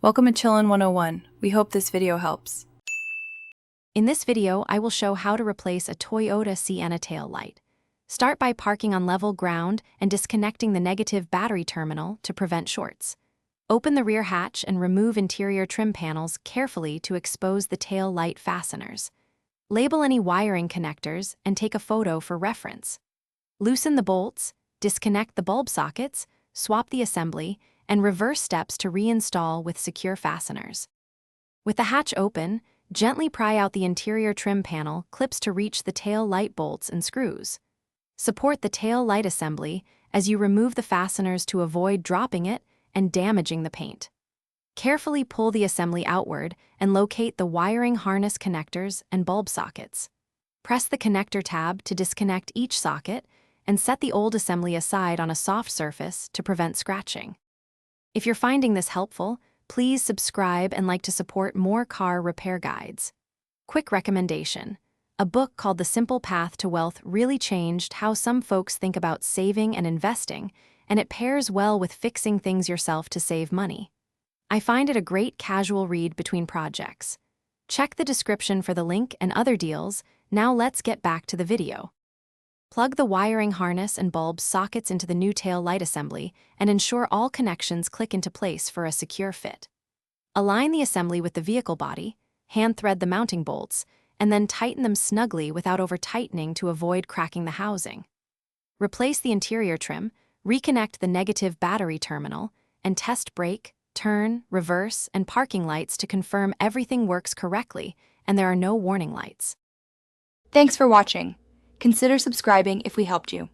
Welcome to Chillin' 101. We hope this video helps. In this video, I will show how to replace a Toyota Sienna tail light. Start by parking on level ground and disconnecting the negative battery terminal to prevent shorts. Open the rear hatch and remove interior trim panels carefully to expose the tail light fasteners. Label any wiring connectors and take a photo for reference. Loosen the bolts, disconnect the bulb sockets, swap the assembly, and reverse steps to reinstall with secure fasteners. With the hatch open, gently pry out the interior trim panel clips to reach the tail light bolts and screws. Support the tail light assembly as you remove the fasteners to avoid dropping it and damaging the paint. Carefully pull the assembly outward and locate the wiring harness connectors and bulb sockets. Press the connector tab to disconnect each socket and set the old assembly aside on a soft surface to prevent scratching. If you're finding this helpful, please subscribe and like to support more car repair guides. Quick recommendation: a book called The Simple Path to Wealth really changed how some folks think about saving and investing, and it pairs well with fixing things yourself to save money. I find it a great casual read between projects. Check the description for the link and other deals. Now let's get back to the video. Plug the wiring harness and bulb sockets into the new tail light assembly and ensure all connections click into place for a secure fit. Align the assembly with the vehicle body, hand thread the mounting bolts, and then tighten them snugly without over-tightening to avoid cracking the housing. Replace the interior trim, reconnect the negative battery terminal, and test brake, turn, reverse, and parking lights to confirm everything works correctly and there are no warning lights. Thanks for watching. Consider subscribing if we helped you.